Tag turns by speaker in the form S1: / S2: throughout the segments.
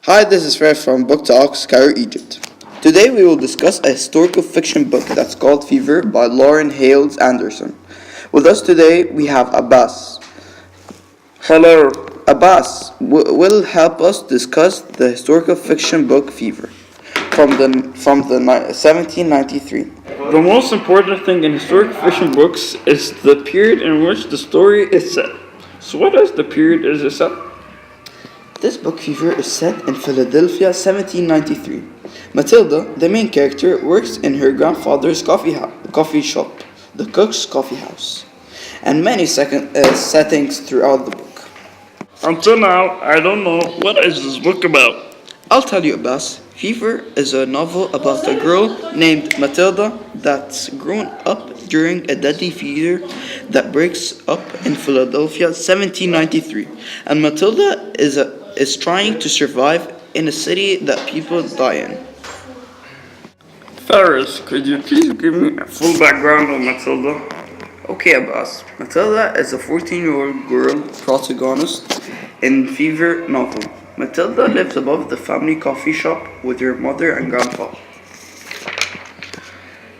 S1: Hi, this is Faris from Book Talks, Cairo, Egypt. Today we will discuss a historical fiction book that's called Fever by Lauren Hales Anderson. With us today we have Abbas. Hello. Abbas will help us discuss the historical fiction book Fever from the 1793.
S2: The most important thing in historic fiction books is the period in which the story is set. So what is the period is it set?
S1: This book Fever is set in Philadelphia 1793. Matilda, the main character, works in her grandfather's coffee shop, the Cook's Coffee House, and many settings throughout the book.
S2: Until now, I don't know what is this book about.
S1: I'll tell you, Abbas. Fever is a novel about a girl named Matilda that's grown up during a deadly fever that breaks up in Philadelphia 1793. And Matilda is trying to survive in a city that people die in.
S2: Faris, could you please give me a full background on Matilda?
S1: Okay, Abbas. Matilda is a 14-year-old girl protagonist in Fever novel. Matilda lives above the family coffee shop with her mother and grandpa.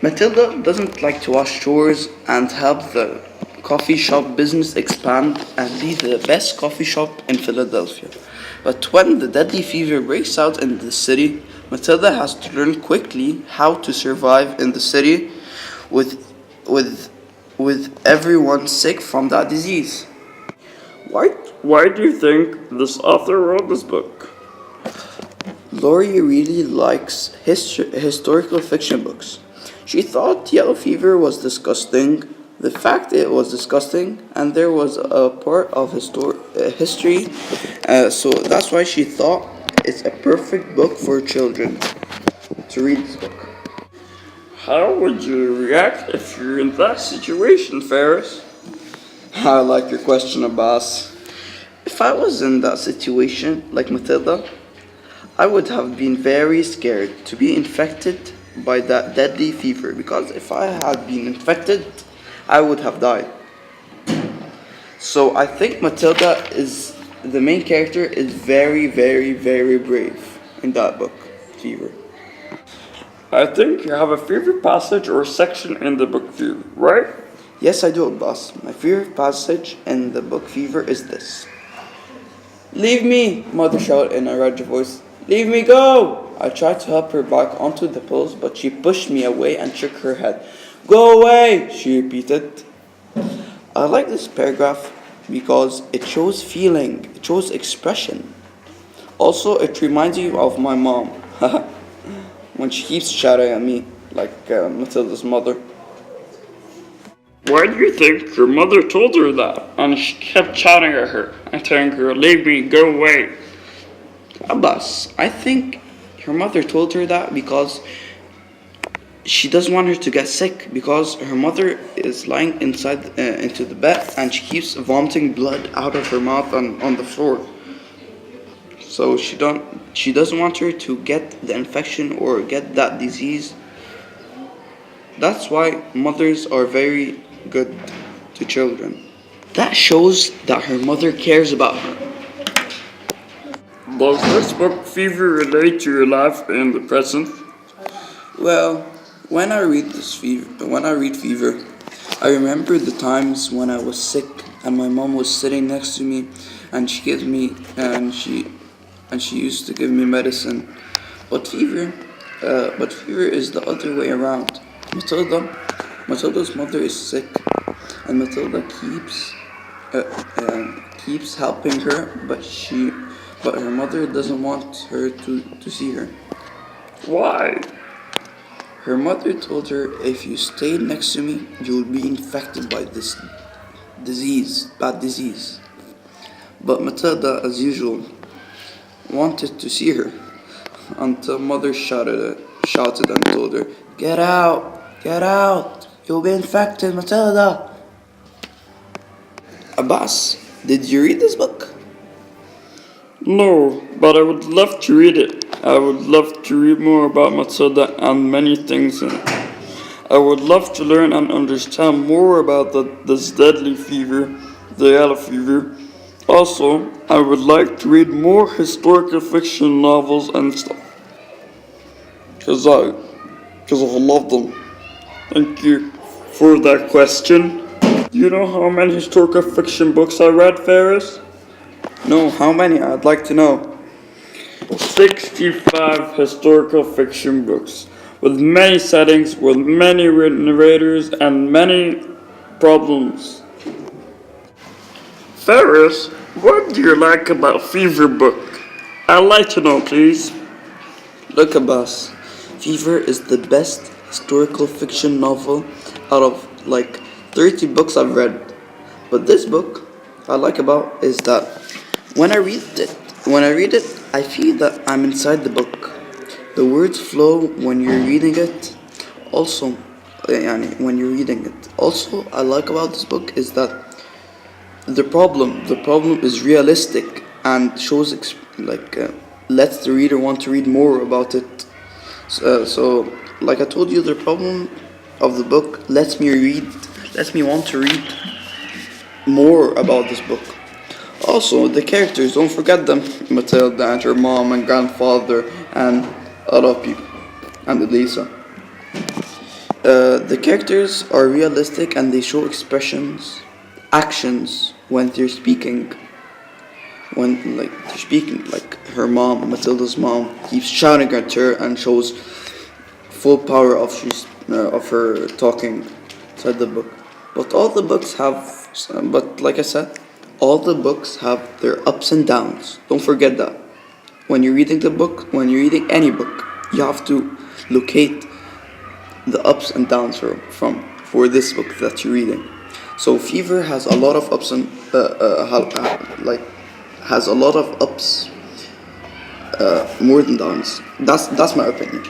S1: Matilda doesn't like to wash chores and help the coffee shop business expand and be the best coffee shop in Philadelphia. But when the deadly fever breaks out in the city, Matilda has to learn quickly how to survive in the city with everyone sick from that disease.
S2: Why do you think this author wrote this book?
S1: Lori really likes historical fiction books. She thought yellow fever was disgusting. The fact it was disgusting, and there was a part of history, so that's why she thought it's a perfect book for children to read this book.
S2: How would you react if you're in that situation, Faris?
S1: I like your question, Abbas. If I was in that situation, like Matilda, I would have been very scared to be infected by that deadly fever, because if I had been infected, I would have died. So I think Matilda is the main character is very, very, very brave in that book, Fever.
S2: I think you have a favorite passage or section in the book Fever, right?
S1: Yes, I do, boss. My favorite passage in the book Fever is this. Leave me, Mother shouted in a ragged voice. Leave me go! I tried to help her back onto the pillows, but she pushed me away and shook her head. Go away, she repeated. I like this paragraph because it shows feeling, it shows expression. Also, it reminds you of my mom when she keeps shouting at me like Matilda's mother.
S2: Why do you think your mother told her that and she kept shouting at her and telling her, leave me, go away?
S1: Abbas, I think her mother told her that because she doesn't want her to get sick, because her mother is lying into the bed and she keeps vomiting blood out of her mouth on the floor. So she doesn't want her to get the infection or get that disease. That's why mothers are very good to children. That shows that her mother cares about her.
S2: Does this book Fever relate to your life in the present?
S1: Well, when I read Fever, I remember the times when I was sick and my mom was sitting next to me, and she used to give me medicine. But fever is the other way around. Matilda's mother is sick, and Matilda keeps helping her, but her mother doesn't want her to see her.
S2: Why?
S1: Her mother told her, if you stay next to me, you'll be infected by this bad disease. But Matilda, as usual, wanted to see her, until mother shouted and told her, get out, you'll be infected, Matilda. Abbas, did you read this book?
S2: No, but I would love to read it. I would love to read more about Matilda and many things in it. I would love to learn and understand more about this deadly fever, the yellow fever, Also, I would like to read more historical fiction novels and stuff. Cause I love them. Thank you for that question. Do you know how many historical fiction books I read, Faris?
S1: No, how many? I'd like to know.
S2: 65 historical fiction books with many settings, with many narrators, and many problems. Ferris, what do you like about Fever Book? I'd like to know, please.
S1: Look, Abbas, Fever is the best historical fiction novel out of like 30 books I've read. But this book I like about is that when I read it, I feel that I'm inside the book. The words flow when you're reading it. Also, when you're reading it. Also, I like about this book is that the problem is realistic and shows lets the reader want to read more about it. So, like I told you, the problem of the book lets me want to read more about this book. Also, the characters, don't forget them. Matilda and her mom and grandfather and a lot of people. And Elisa. The characters are realistic and they show expressions, actions when they're speaking. When they're speaking, like her mom, Matilda's mom, keeps shouting at her and shows full power of her talking inside the book. But all the books have, but like I said, all the books have their ups and downs. Don't forget that. When you're reading any book, you have to locate the ups and downs for this book that you're reading. So Fever has a lot of ups and has a lot of ups more than downs. That's my opinion.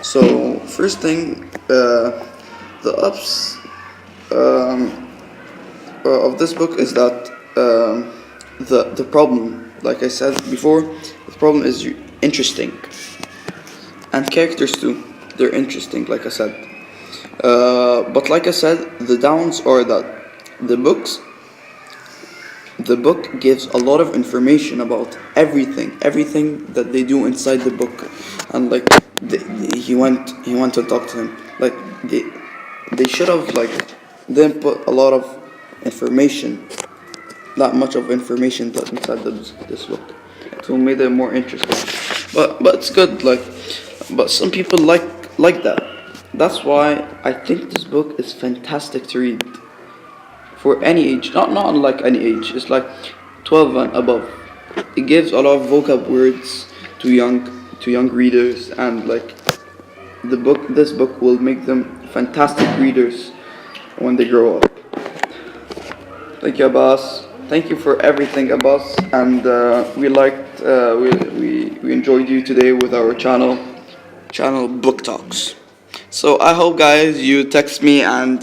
S1: So first thing, the ups of this book is that the problem, like I said before, the problem is interesting, and characters too. They're interesting, like I said. But like I said, the downs are that the books the book gives a lot of information about everything that they do inside the book, and he went to talk to him. Like they should have didn't put a lot of information, that much of information that inside this book, to make it more interesting. But it's good. But some people like that. That's why I think this book is fantastic to read for any age, not like any age. It's like 12 and above. It gives a lot of vocab words to young readers, and this book will make them fantastic readers when they grow up. Thank you, Abbas. Thank you for everything, Abbas, and we enjoyed you today with our channel Book Talks. So I hope, guys, you text me and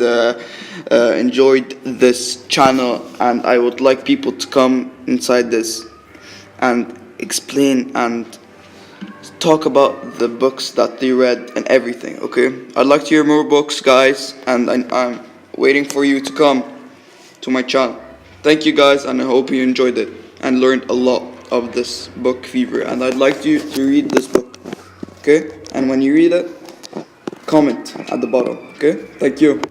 S1: enjoyed this channel, and I would like people to come inside this and explain and talk about the books that they read and everything. Okay, I'd like to hear more books, guys, and I'm waiting for you to come to my channel. Thank you, guys, and I hope you enjoyed it and learned a lot of this book, Fever, and I'd like you to read this book. Okay, and when you read it, comment at the bottom. Okay, thank you.